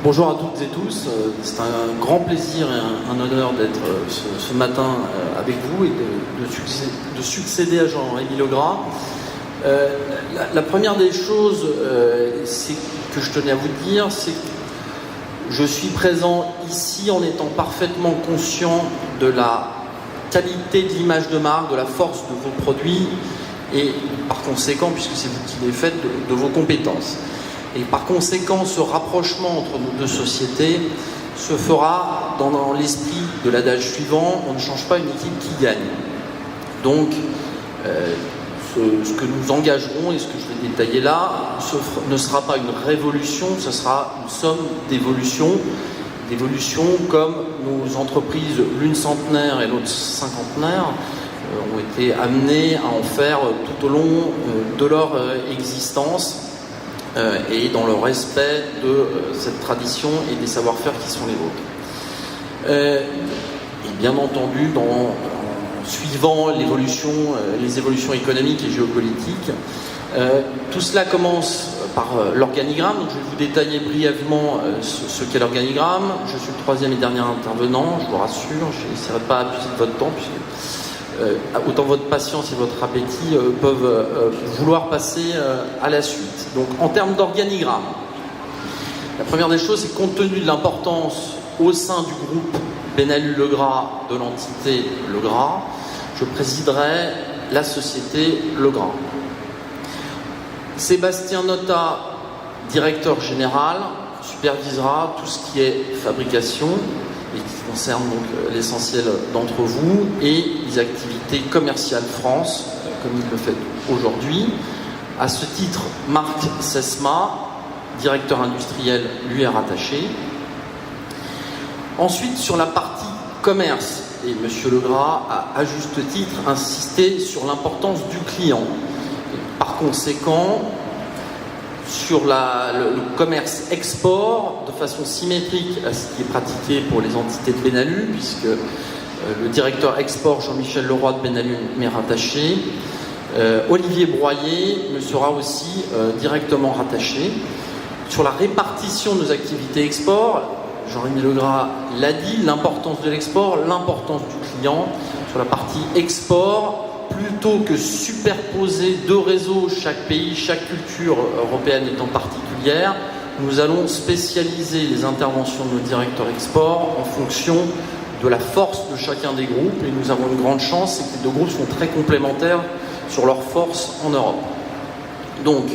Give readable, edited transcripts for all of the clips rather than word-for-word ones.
Bonjour à toutes et tous, c'est un grand plaisir et un honneur d'être ce matin avec vous et de succéder à Jean-Rémy Legras. La première des choses que je tenais à vous dire, c'est que je suis présent ici en étant parfaitement conscient de la qualité de l'image de marque, de la force de vos produits et par conséquent, puisque c'est vous qui les faites, de vos compétences. Et par conséquent, ce rapprochement entre nos deux sociétés se fera dans l'esprit de l'adage suivant: on ne change pas une équipe qui gagne. Donc, ce que nous engagerons et ce que je vais détailler là ne sera pas une révolution, ce sera une somme d'évolutions comme nos entreprises, l'une centenaire et l'autre cinquantenaire, ont été amenées à en faire tout au long de leur existence. Et dans le respect de cette tradition et des savoir-faire qui sont les vôtres. Et bien entendu, en suivant les évolutions économiques et géopolitiques, tout cela commence par l'organigramme. Donc je vais vous détailler brièvement ce qu'est l'organigramme. Je suis le troisième et dernier intervenant, je vous rassure, je n'essaierai pas d'abuser de votre temps, puisque autant votre patience et votre appétit peuvent vouloir passer à la suite. Donc en termes d'organigramme, la première des choses, c'est compte tenu de l'importance au sein du groupe Benalus Legras de l'entité Legras, je présiderai la société Legras. Sébastien Notat, directeur général, supervisera tout ce qui est fabrication et qui concerne donc l'essentiel d'entre vous, et les activités commerciales France, comme il le fait aujourd'hui. À ce titre, Marc Sesma, directeur industriel, lui est rattaché. Ensuite, sur la partie commerce, et M. Legras a à juste titre insisté sur l'importance du client. Et par conséquent, sur le commerce export, de façon symétrique à ce qui est pratiqué pour les entités de Benalus, puisque le directeur export Jean-Michel Leroy de Benalus m'est rattaché. Olivier Broyer me sera aussi directement rattaché. Sur la répartition de nos activités export, Jean-Rémy Legras l'a dit, l'importance de l'export, l'importance du client. Sur la partie export, plutôt que superposer deux réseaux, chaque pays, chaque culture européenne étant particulière, nous allons spécialiser les interventions de nos directeurs export en fonction de la force de chacun des groupes. Et nous avons une grande chance, c'est que les deux groupes sont très complémentaires sur leur force en Europe. Donc,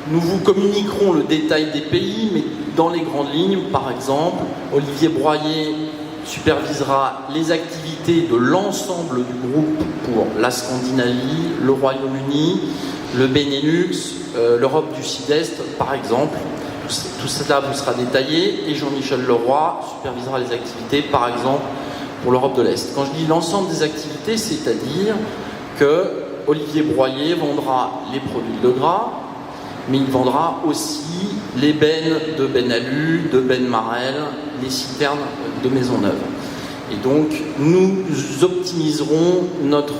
nous vous communiquerons le détail des pays, mais dans les grandes lignes, par exemple, Olivier Broyer supervisera les activités de l'ensemble du groupe pour la Scandinavie, le Royaume-Uni, le Benelux, l'Europe du Sud-Est, par exemple. Tout cela vous sera détaillé, et Jean-Michel Leroy supervisera les activités, par exemple, pour l'Europe de l'Est. Quand je dis l'ensemble des activités, c'est-à-dire que Olivier Broyer vendra les produits de Legras, mais il vendra aussi les bennes de Benalus, de Ben Marel, les citernes de Maisonneuve. Et donc, nous optimiserons notre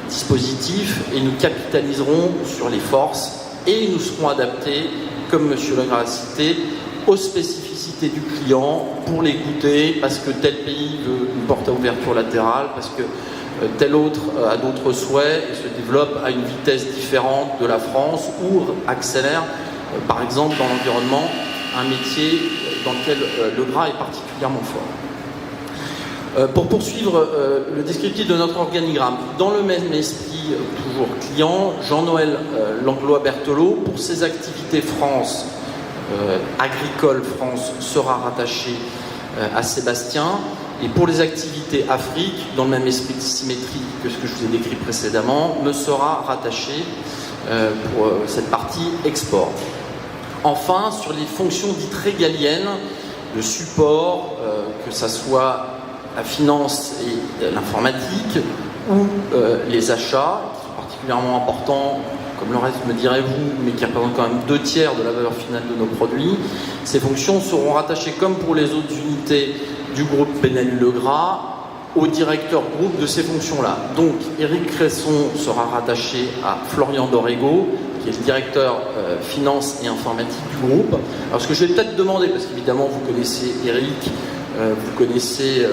dispositif et nous capitaliserons sur les forces, et nous serons adaptés, comme M. Legras a cité, aux spécificités du client pour les goûter, parce que tel pays veut une porte à ouverture latérale, parce que tel autre a d'autres souhaits et se développe à une vitesse différente de la France, ou accélère, par exemple, dans l'environnement, un métier dans lequel Legras est particulièrement fort. Pour poursuivre le descriptif de notre organigramme, dans le même esprit, toujours client, Jean-Noël Langlois-Berthelot, pour ses activités France, agricole France, sera rattaché à Sébastien. Et pour les activités Afrique, dans le même esprit de symétrie que ce que je vous ai décrit précédemment, me sera rattaché pour cette partie export. Enfin, sur les fonctions dites régaliennes, de support, que ce soit la finance et l'informatique, ou les achats, qui sont particulièrement importants, comme le reste me direz-vous, mais qui représentent quand même 2/3 de la valeur finale de nos produits, ces fonctions seront rattachées, comme pour les autres unités du groupe Benalus Legras, au directeur groupe de ces fonctions-là. Donc, Éric Cresson sera rattaché à Florian Dorego, qui est le directeur finance et informatique du groupe. Alors ce que je vais peut-être demander, parce qu'évidemment vous connaissez Eric, vous connaissez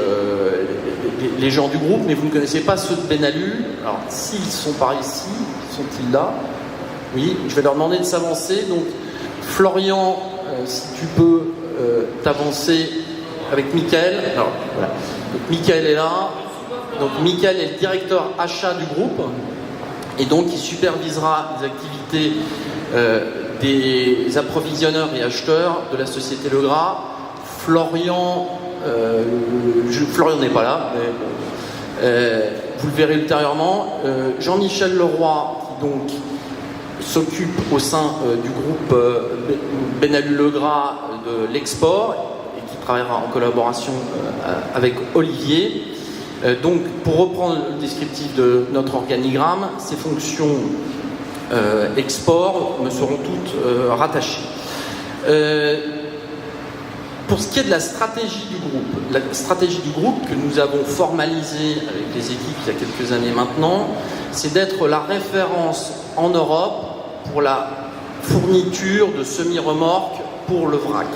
les gens du groupe, mais vous ne connaissez pas ceux de Benalu. Alors s'ils sont par ici, sont-ils là? Oui, je vais leur demander de s'avancer. Donc Florian, si tu peux t'avancer avec Michael. Alors voilà. Donc Michael est là. Donc Michael est le directeur achat du groupe et donc il supervisera les activités des approvisionneurs et acheteurs de la société Legras. Florian n'est pas là, mais vous le verrez ultérieurement. Jean-Michel Leroy, qui donc s'occupe au sein du groupe Benalu Legras de l'export et qui travaillera en collaboration avec Olivier. Donc, pour reprendre le descriptif de notre organigramme, ces fonctions export me seront toutes rattachées. Pour ce qui est de la stratégie du groupe que nous avons formalisée avec les équipes il y a quelques années maintenant, c'est d'être la référence en Europe pour la fourniture de semi-remorques pour le vrac.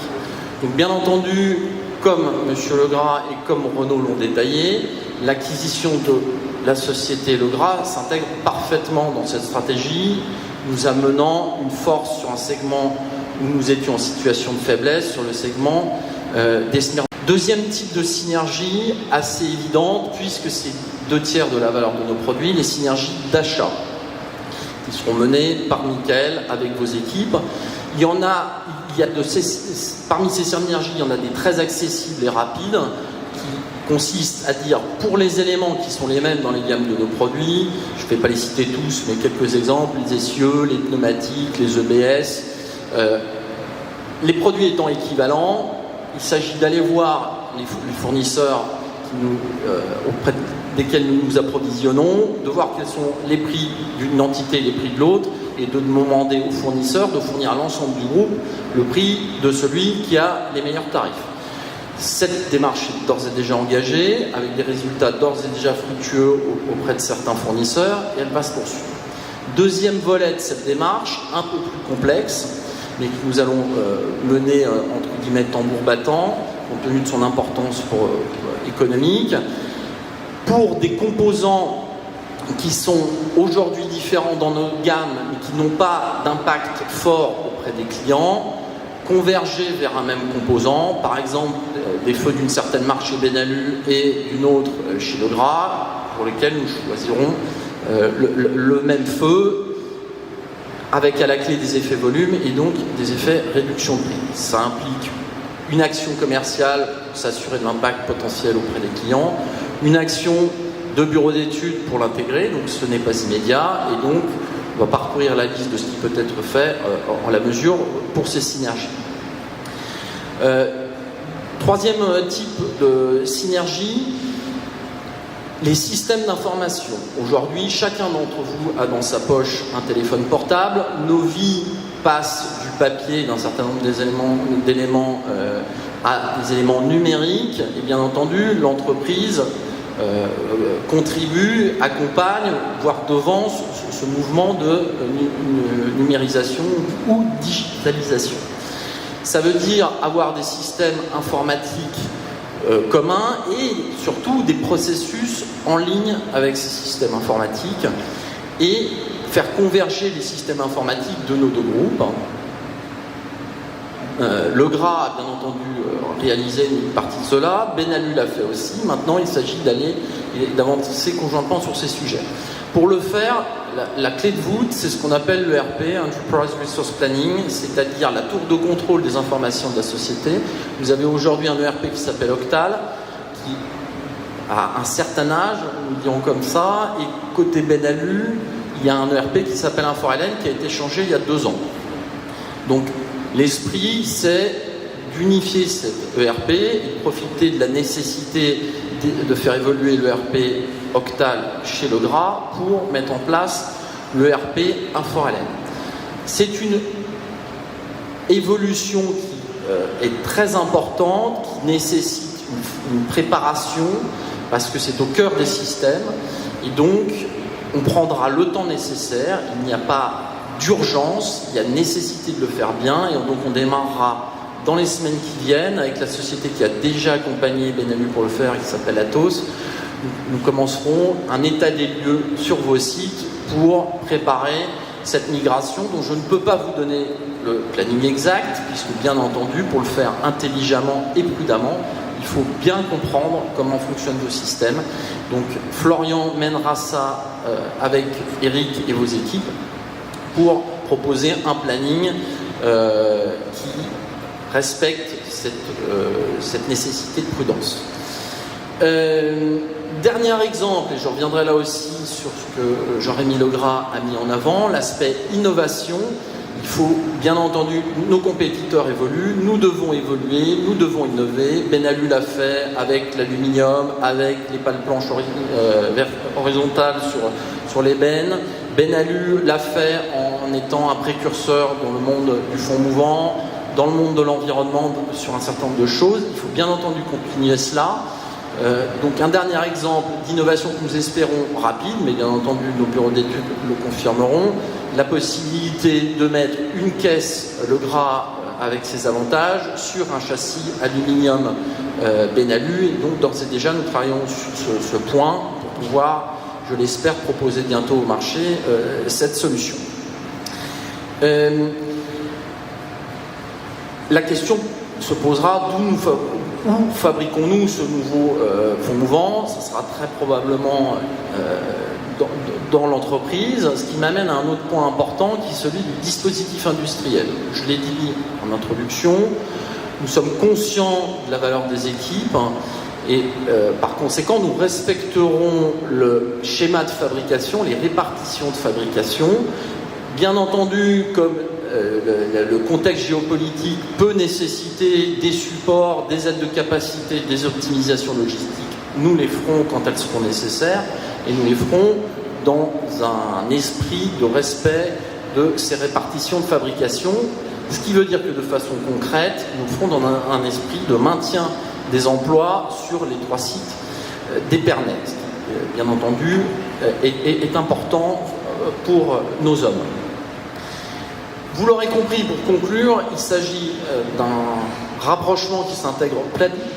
Donc, bien entendu, comme M. Legras et comme Renault l'ont détaillé, l'acquisition de la société Legras s'intègre parfaitement dans cette stratégie, nous amenant une force sur un segment où nous étions en situation de faiblesse, sur le segment des synergies. Deuxième type de synergie assez évidente, puisque c'est 2/3 de la valeur de nos produits, les synergies d'achat, qui seront menées par Michael avec vos équipes. Parmi ces synergies, il y en a des très accessibles et rapides, qui consistent à dire, pour les éléments qui sont les mêmes dans les gammes de nos produits, je ne vais pas les citer tous, mais quelques exemples, les essieux, les pneumatiques, les EBS, les produits étant équivalents, il s'agit d'aller voir les fournisseurs auprès desquels nous nous approvisionnons, de voir quels sont les prix d'une entité et les prix de l'autre, et de demander aux fournisseurs de fournir à l'ensemble du groupe le prix de celui qui a les meilleurs tarifs. Cette démarche est d'ores et déjà engagée, avec des résultats d'ores et déjà fructueux auprès de certains fournisseurs, et elle va se poursuivre. Deuxième volet de cette démarche, un peu plus complexe, mais que nous allons mener entre guillemets tambour battant, compte tenu de son importance économique, pour des composants qui sont aujourd'hui différents dans nos gammes, mais qui n'ont pas d'impact fort auprès des clients, converger vers un même composant, par exemple des feux d'une certaine marque chez Benalu et d'une autre chez Legras, pour lesquels nous choisirons le même feu, avec à la clé des effets volume et donc des effets réduction de prix. Ça implique une action commerciale pour s'assurer de l'impact potentiel auprès des clients, une action de bureau d'études pour l'intégrer, donc ce n'est pas immédiat, et donc on va parcourir la liste de ce qui peut être fait en la mesure pour ces synergies. Troisième type de synergie, les systèmes d'information. Aujourd'hui, chacun d'entre vous a dans sa poche un téléphone portable. Nos vies passent du papier, d'un certain nombre d'éléments à des éléments numériques. Et bien entendu, l'entreprise contribue, accompagne, voire devance ce mouvement de numérisation ou digitalisation. Ça veut dire avoir des systèmes informatiques communs et surtout des processus en ligne avec ces systèmes informatiques et faire converger les systèmes informatiques de nos deux groupes. Legras a bien entendu réalisé une partie de cela, Benalu l'a fait aussi. Maintenant, il s'agit d'avancer conjointement sur ces sujets. Pour le faire, la clé de voûte, c'est ce qu'on appelle l'ERP, Enterprise Resource Planning, c'est-à-dire la tour de contrôle des informations de la société. Vous avez aujourd'hui un ERP qui s'appelle Octal, qui a un certain âge, nous dirons comme ça, et côté Benalu, il y a un ERP qui s'appelle Inforellen qui a été changé il y a 2 ans. Donc, l'esprit, c'est d'unifier cet ERP et de profiter de la nécessité de faire évoluer l'ERP Octal chez Legras pour mettre en place l'ERP Inforellen. C'est une évolution qui est très importante, qui nécessite une préparation parce que c'est au cœur des systèmes et donc on prendra le temps nécessaire. Il n'y a pas d'urgence, il y a nécessité de le faire bien, et donc on démarrera dans les semaines qui viennent avec la société qui a déjà accompagné Benalu pour le faire, qui s'appelle Atos. Nous commencerons un état des lieux sur vos sites pour préparer cette migration dont je ne peux pas vous donner le planning exact, puisque bien entendu, pour le faire intelligemment et prudemment, il faut bien comprendre comment fonctionnent vos systèmes. Donc Florian mènera ça avec Eric et vos équipes pour proposer un planning qui respecte cette nécessité de prudence. Dernier exemple, et je reviendrai là aussi sur ce que Jean-Rémy Legras a mis en avant, l'aspect innovation. Il faut, bien entendu, nos compétiteurs évoluent, nous devons évoluer, nous devons innover. Benalu l'a fait avec l'aluminium, avec les pales planches horizontales sur l'ébène. Benalu l'a fait en étant un précurseur dans le monde du fonds mouvant, dans le monde de l'environnement, sur un certain nombre de choses. Il faut bien entendu continuer cela. Donc un dernier exemple d'innovation que nous espérons rapide, mais bien entendu nos bureaux d'études le confirmeront, la possibilité de mettre une caisse Legras avec ses avantages sur un châssis aluminium Benalu, et donc d'ores et déjà nous travaillons sur ce point pour pouvoir, je l'espère, proposer bientôt au marché cette solution. La question se posera où fabriquons-nous ce nouveau fonds mouvant? Ce sera très probablement dans l'entreprise, ce qui m'amène à un autre point important qui est celui du dispositif industriel. Je l'ai dit en introduction, nous sommes conscients de la valeur des équipes et par conséquent nous respecterons le schéma de fabrication, les répartitions de fabrication. Bien entendu, comme le contexte géopolitique peut nécessiter des supports, des aides de capacité, des optimisations logistiques, nous les ferons quand elles seront nécessaires et nous les ferons dans un esprit de respect de ces répartitions de fabrication, ce qui veut dire que de façon concrète, nous le ferons dans un esprit de maintien des emplois sur les 3 sites d'Epernay, bien entendu, est important pour nos hommes. Vous l'aurez compris, pour conclure, il s'agit d'un rapprochement qui s'intègre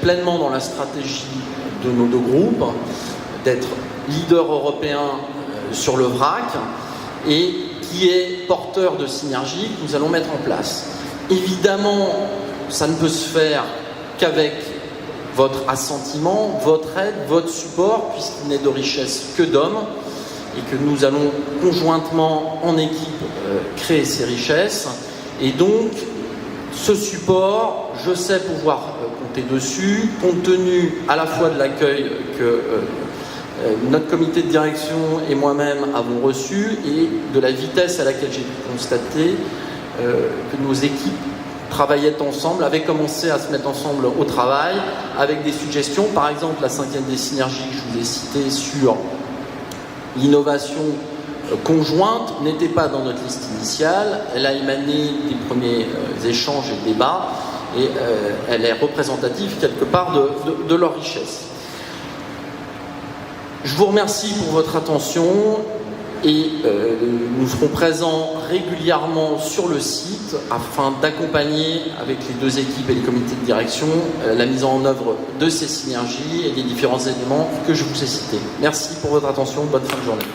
pleinement dans la stratégie de nos 2 groupes, d'être leader européen sur le vrac et qui est porteur de synergies que nous allons mettre en place. Évidemment, ça ne peut se faire qu'avec votre assentiment, votre aide, votre support, puisqu'il n'est de richesse que d'hommes, et que nous allons conjointement en équipe créer ces richesses. Et donc, ce support, je sais pouvoir compter dessus, compte tenu à la fois de l'accueil que notre comité de direction et moi-même avons reçu et de la vitesse à laquelle j'ai pu constater que nos équipes travaillaient ensemble, avaient commencé à se mettre ensemble au travail avec des suggestions. Par exemple, la 5e des synergies que je vous ai citée sur l'innovation conjointe n'était pas dans notre liste initiale. Elle a émané des premiers échanges et débats et elle est représentative quelque part de leur richesse. Je vous remercie pour votre attention et nous serons présents régulièrement sur le site afin d'accompagner avec les 2 équipes et les comités de direction la mise en œuvre de ces synergies et des différents éléments que je vous ai cités. Merci pour votre attention, bonne fin de journée.